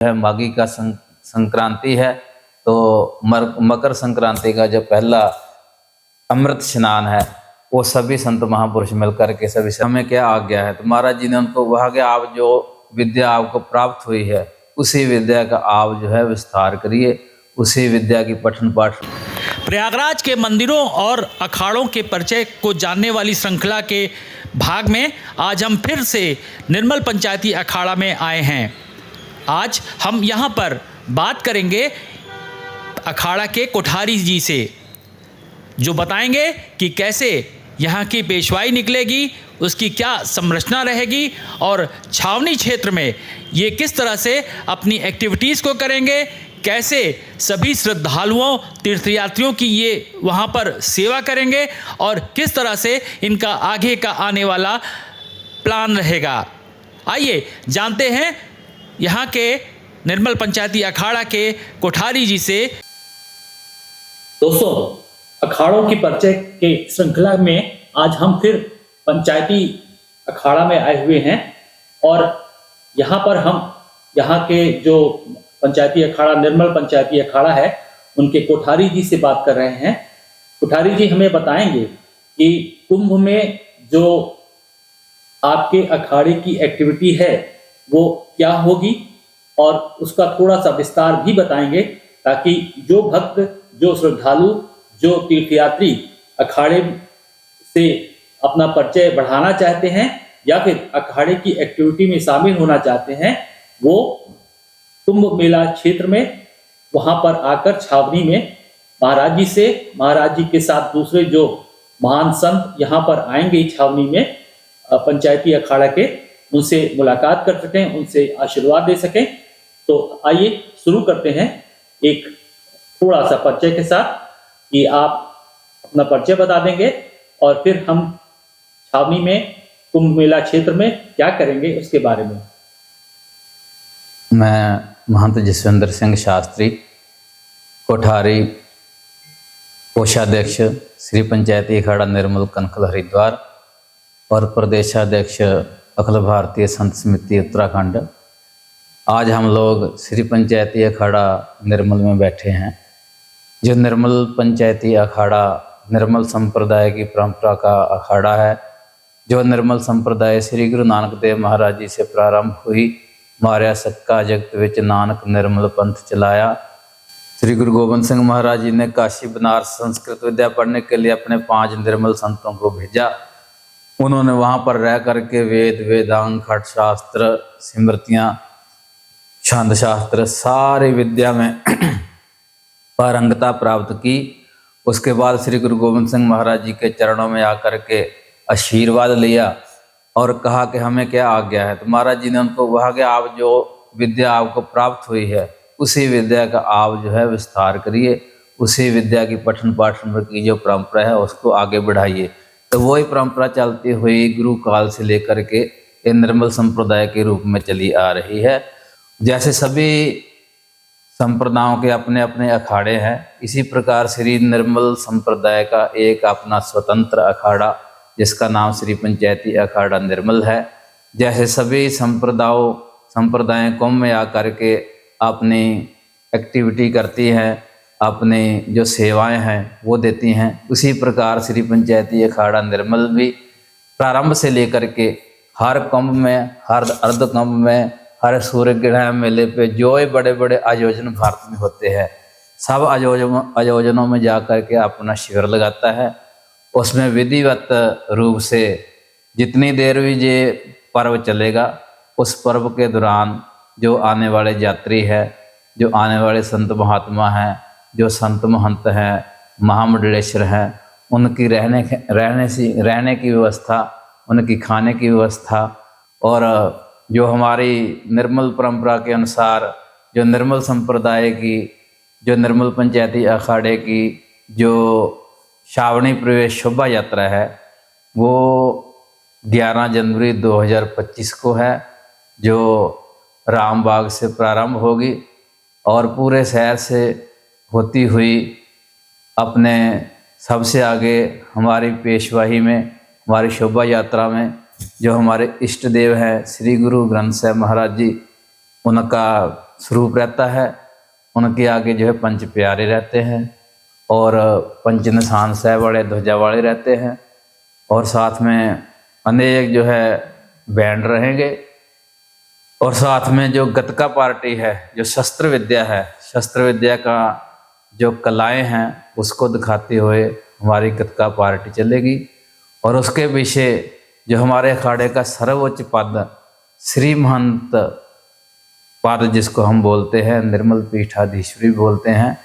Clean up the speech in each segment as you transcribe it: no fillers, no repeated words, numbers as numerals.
है माघी का संक्रांति है, तो मकर संक्रांति का जो पहला अमृत स्नान है वो सभी संत महापुरुष मिलकर के सभी से हमें क्या आज्ञा है। तो महाराज जी ने उनको कहा कि आप जो विद्या आपको प्राप्त हुई है उसी विद्या का आप जो है विस्तार करिए, उसी विद्या की पठन पाठ। प्रयागराज के मंदिरों और अखाड़ों के परिचय को जानने वाली श्रृंखला के भाग में आज हम फिर से निर्मल पंचायती अखाड़ा में आए हैं। आज हम यहाँ पर बात करेंगे अखाड़ा के कोठारी जी से, जो बताएंगे कि कैसे यहाँ की पेशवाई निकलेगी, उसकी क्या संरचना रहेगी और छावनी क्षेत्र में ये किस तरह से अपनी एक्टिविटीज़ को करेंगे, कैसे सभी श्रद्धालुओं तीर्थयात्रियों की ये वहाँ पर सेवा करेंगे और किस तरह से इनका आगे का आने वाला प्लान रहेगा। आइए जानते हैं यहाँ के निर्मल पंचायती अखाड़ा के कोठारी जी से। दोस्तों, अखाड़ों की परिचय के श्रृंखला में आज हम फिर पंचायती अखाड़ा में आए हुए हैं और यहाँ पर हम यहाँ के जो पंचायती अखाड़ा निर्मल पंचायती अखाड़ा है उनके कोठारी जी से बात कर रहे हैं। कोठारी जी हमें बताएंगे कि कुंभ में जो आपके अखाड़े की एक्टिविटी है वो क्या होगी और उसका थोड़ा सा विस्तार भी बताएंगे, ताकि जो भक्त, जो श्रद्धालु, जो तीर्थयात्री अखाड़े से अपना परिचय बढ़ाना चाहते हैं या फिर अखाड़े की एक्टिविटी में शामिल होना चाहते हैं, वो कुंभ मेला क्षेत्र में वहां पर आकर छावनी में महाराज जी से, महाराज जी के साथ दूसरे जो महान संत यहाँ पर आएंगे छावनी में पंचायती अखाड़ा के, उनसे मुलाकात कर सकें, उनसे आशीर्वाद दे सकें। तो आइए शुरू करते हैं एक थोड़ा सा परिचय के साथ, कि आप अपना परिचय बता देंगे और फिर हम छावनी में कुंभ मेला क्षेत्र में क्या करेंगे उसके बारे में। मैं महंत जसविंदर सिंह शास्त्री, कोठारी कोषाध्यक्ष श्री पंचायती अखाड़ा निर्मल कनखल हरिद्वार और प्रदेशाध्यक्ष अखिल भारतीय संत समिति उत्तराखंड। आज हम लोग श्री पंचायती अखाड़ा निर्मल में बैठे हैं। जो निर्मल पंचायती अखाड़ा निर्मल संप्रदाय की परंपरा का अखाड़ा है, जो निर्मल संप्रदाय श्री गुरु नानक देव महाराज जी से प्रारंभ हुई। मारिया सक्का जगत विच नानक निर्मल पंथ चलाया। श्री गुरु गोबिंद सिंह महाराज जी ने काशी बनारस संस्कृत विद्या पढ़ने के लिए अपने 5 निर्मल संतों को भेजा। उन्होंने वहाँ पर रह करके वेद, वेदांग, खट शास्त्र, स्मृतियाँ, छंद शास्त्र, सारी विद्या में पारंगता प्राप्त की। उसके बाद श्री गुरु गोबिंद सिंह महाराज जी के चरणों में आकर के आशीर्वाद लिया और कहा कि हमें क्या आज्ञा है। तो महाराज जी ने उनको कहा कि आप जो विद्या आपको प्राप्त हुई है उसी विद्या का आप जो है विस्तार करिए, उसी विद्या की पठन पाठन की जो परंपरा है उसको आगे बढ़ाइए। तो वही परंपरा चलती हुई गुरु काल से लेकर के ये निर्मल संप्रदाय के रूप में चली आ रही है। जैसे सभी संप्रदायों के अपने अपने अखाड़े हैं, इसी प्रकार श्री निर्मल संप्रदाय का एक अपना स्वतंत्र अखाड़ा जिसका नाम श्री पंचायती अखाड़ा निर्मल है। जैसे सभी संप्रदाय कुंभ में आकर के अपनी एक्टिविटी करती हैं, अपनी जो सेवाएं हैं वो देती हैं, उसी प्रकार श्री पंचायती अखाड़ा निर्मल भी प्रारंभ से लेकर के हर कुंभ में, हर अर्ध कुंभ में, हर सूर्य ग्रहण मेले पे जो बड़े बड़े आयोजन भारत में होते हैं, सब आयोजनों में जा कर के अपना शिविर लगाता है। उसमें विधिवत रूप से जितनी देर भी ये पर्व चलेगा, उस पर्व के दौरान जो आने वाले यात्री है, जो आने वाले संत महात्मा हैं, जो संत महंत हैं, महामंडलेश्वर हैं, उनकी रहने की व्यवस्था, उनकी खाने की व्यवस्था और जो हमारी निर्मल परंपरा के अनुसार जो निर्मल संप्रदाय की, जो निर्मल पंचायती अखाड़े की जो श्रावणी प्रवेश शोभा यात्रा है वो 11 जनवरी 2025 को है, जो रामबाग से प्रारंभ होगी और पूरे शहर से होती हुई अपने सबसे आगे हमारी पेशवाही में, हमारी शोभा यात्रा में जो हमारे इष्ट देव हैं श्री गुरु ग्रंथ साहब महाराज जी, उनका स्वरूप रहता है। उनके आगे जो है पंच प्यारे रहते हैं और पंच निशान साहब वाले ध्वजा वाले रहते हैं और साथ में अनेक जो है बैंड रहेंगे और साथ में जो गतका पार्टी है, जो शस्त्र विद्या है, शस्त्र विद्या का जो कलाएं हैं उसको दिखाते हुए हमारी गतका पार्टी चलेगी। और उसके पीछे जो हमारे अखाड़े का सर्वोच्च पद श्री महंत पद जिसको हम बोलते हैं, निर्मल पीठाधीश्वरी बोलते हैं,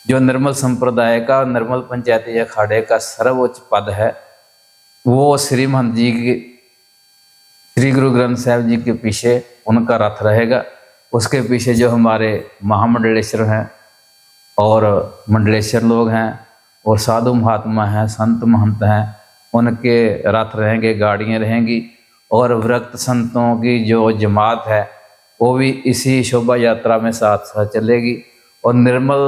जो निर्मल संप्रदाय का निर्मल पंचायती अखाड़े का सर्वोच्च पद है, वो श्री महंत जी की श्री गुरु ग्रंथ साहिब जी के पीछे उनका रथ रहेगा। उसके पीछे जो हमारे महामंडलेश्वर हैं और मंडलेश्वर लोग हैं और साधु महात्मा हैं, संत महंत हैं, उनके रथ रहेंगे, गाड़ियाँ रहेंगी और विरक्त संतों की जो जमात है वो भी इसी शोभा यात्रा में साथ साथ चलेगी। और निर्मल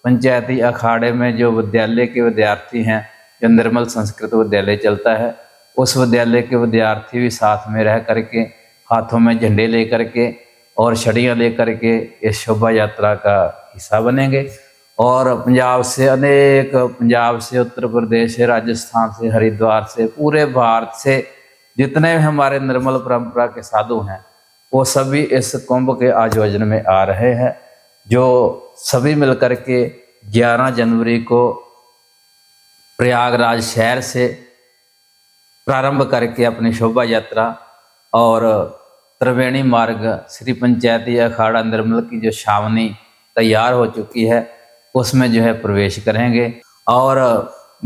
पंचायती अखाड़े में जो विद्यालय के विद्यार्थी हैं, जो निर्मल संस्कृत विद्यालय चलता है, उस विद्यालय के विद्यार्थी भी साथ में रह करके हाथों में झंडे ले करके और छड़ियाँ ले करके इस शोभा यात्रा का हिस्सा बनेंगे। और पंजाब से अनेक, पंजाब से, उत्तर प्रदेश से, राजस्थान से, हरिद्वार से, पूरे भारत से जितने भी हमारे निर्मल परंपरा के साधु हैं वो सभी इस कुंभ के आयोजन में आ रहे हैं, जो सभी मिलकर के 11 जनवरी को प्रयागराज शहर से प्रारंभ करके अपनी शोभा यात्रा और त्रिवेणी मार्ग श्री पंचायती अखाड़ा निर्मल की जो छावनी तैयार हो चुकी है उसमें जो है प्रवेश करेंगे। और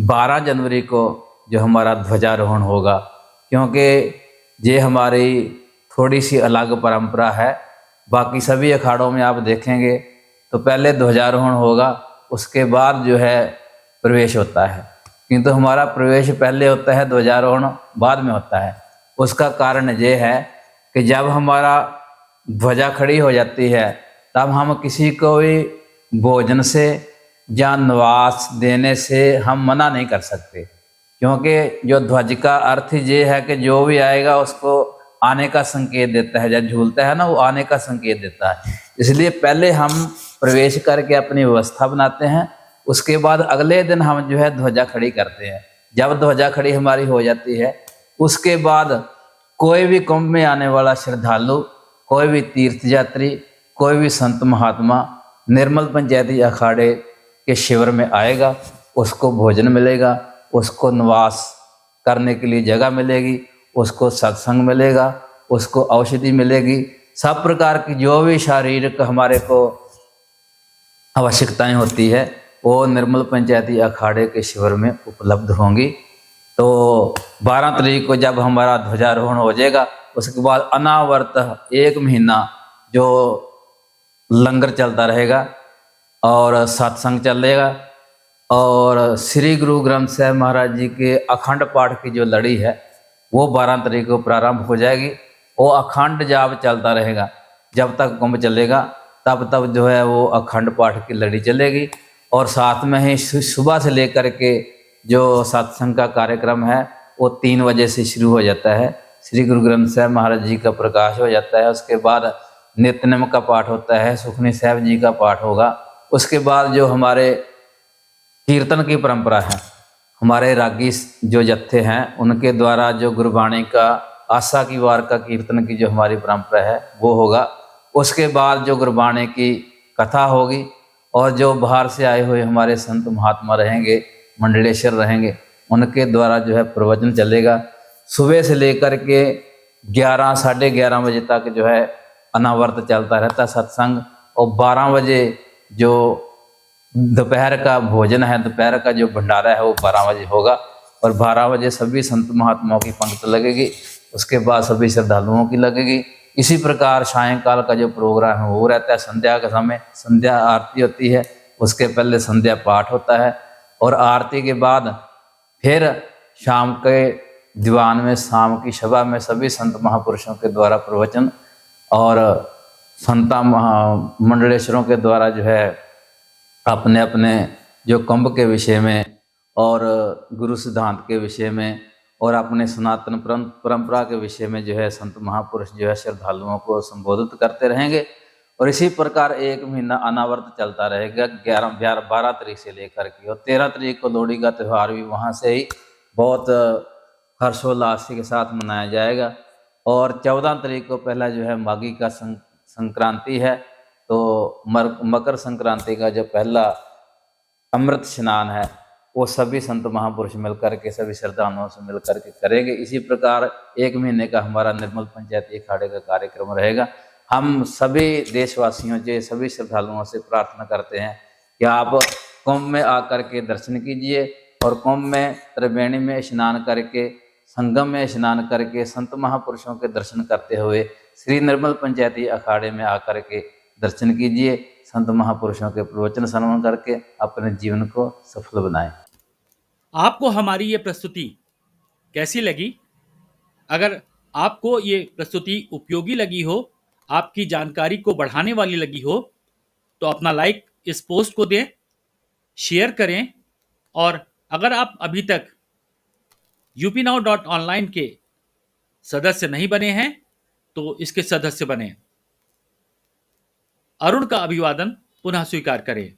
12 जनवरी को जो हमारा ध्वजारोहण होगा, क्योंकि ये हमारी थोड़ी सी अलग परंपरा है। बाकी सभी अखाड़ों में आप देखेंगे तो पहले ध्वजारोहण होगा, उसके बाद जो है प्रवेश होता है, किंतु हमारा प्रवेश पहले होता है, ध्वजारोहण बाद में होता है। उसका कारण ये है कि जब हमारा ध्वजा खड़ी हो जाती है तब हम किसी को भी भोजन से या निवास देने से हम मना नहीं कर सकते, क्योंकि जो ध्वज का अर्थ ये है कि जो भी आएगा उसको आने का संकेत देता है, जब झूलता है ना वो आने का संकेत देता है। इसलिए पहले हम प्रवेश करके अपनी व्यवस्था बनाते हैं, उसके बाद अगले दिन हम जो है ध्वजा खड़ी करते हैं। जब ध्वजा खड़ी हमारी हो जाती है उसके बाद कोई भी कुंभ में आने वाला श्रद्धालु, कोई भी तीर्थ यात्री, कोई भी संत महात्मा निर्मल पंचायती अखाड़े के शिविर में आएगा, उसको भोजन मिलेगा, उसको निवास करने के लिए जगह मिलेगी, उसको सत्संग मिलेगा, उसको औषधि मिलेगी, सब प्रकार की जो भी शारीरिक हमारे को आवश्यकताएं होती है वो निर्मल पंचायती अखाड़े के शिविर में उपलब्ध होंगी। तो 12 तारीख को जब हमारा ध्वजारोहण हो जाएगा उसके बाद अनावर्त 1 महीना जो लंगर चलता रहेगा और सत्संग चलेगा और श्री गुरु ग्रंथ साहिब महाराज जी के अखंड पाठ की जो लड़ी है वो 12 तारीख को प्रारंभ हो जाएगी। वो अखंड जाप चलता रहेगा, जब तक कुंभ चलेगा तब तक जो है वो अखंड पाठ की लड़ी चलेगी। और साथ में ही सुबह से लेकर के जो सत्संग का कार्यक्रम है वो 3 बजे से शुरू हो जाता है। श्री गुरु ग्रंथ साहिब महाराज जी का प्रकाश हो जाता है, उसके बाद नित्यनेम का पाठ होता है, सुखमनी साहिब जी का पाठ होगा। उसके बाद जो हमारे कीर्तन की परंपरा है, हमारे रागी जो जत्थे हैं उनके द्वारा जो गुरबाणी का आशा की वार का कीर्तन की जो हमारी परंपरा है वो होगा। उसके बाद जो गुरबाणी की कथा होगी और जो बाहर से आए हुए हमारे संत महात्मा रहेंगे, मंडलेश्वर रहेंगे, उनके द्वारा जो है प्रवचन चलेगा। सुबह से लेकर के 11 साढ़े 11 बजे तक जो है अनावर्त चलता रहता सत्संग और 12 बजे जो दोपहर का भोजन है, दोपहर का जो भंडारा है वो 12 बजे होगा और 12 बजे सभी संत महात्माओं की पंक्ति लगेगी, उसके बाद सभी श्रद्धालुओं की लगेगी। इसी प्रकार सायंकाल का जो प्रोग्राम है वो रहता है, संध्या का समय संध्या आरती होती है, उसके पहले संध्या पाठ होता है और आरती के बाद फिर शाम के दीवान में, शाम की सभा में सभी संत महापुरुषों के द्वारा प्रवचन और संता मंडलेश्वरों के द्वारा जो है अपने अपने जो कुंभ के विषय में और गुरु सिद्धांत के विषय में और अपने सनातन परंपरा के विषय में जो है संत महापुरुष जो है श्रद्धालुओं को संबोधित करते रहेंगे। और इसी प्रकार एक महीना अनावर्त चलता रहेगा 12 तारीख से लेकर के, और 13 तारीख को लोहड़ी का त्यौहार भी वहाँ से ही बहुत हर्षोल्लास के साथ मनाया जाएगा। और 14 तारीख को पहला जो है माघी का संक्रांति है, तो मकर संक्रांति का जो पहला अमृत स्नान है वो सभी संत महापुरुष मिलकर के, सभी श्रद्धालुओं से मिलकर के करेंगे। इसी प्रकार एक महीने का हमारा निर्मल पंचायती अखाड़े का कार्यक्रम रहेगा। हम सभी देशवासियों से, सभी श्रद्धालुओं से प्रार्थना करते हैं कि आप कुंभ में आकर के दर्शन कीजिए, और कुंभ में त्रिवेणी में स्नान करके, संगम में स्नान करके, संत महापुरुषों के दर्शन करते हुए श्री निर्मल पंचायती अखाड़े में आकर के दर्शन कीजिए। संत महापुरुषों के प्रवचन श्रवण करके अपने जीवन को सफल बनाएं। आपको हमारी ये प्रस्तुति कैसी लगी? अगर आपको ये प्रस्तुति उपयोगी लगी हो, आपकी जानकारी को बढ़ाने वाली लगी हो, तो अपना लाइक इस पोस्ट को दें, शेयर करें, और अगर आप अभी तक upnow.online के सदस्य नहीं बने हैं तो इसके सदस्य बने। अरुण का अभिवादन पुनः स्वीकार करें।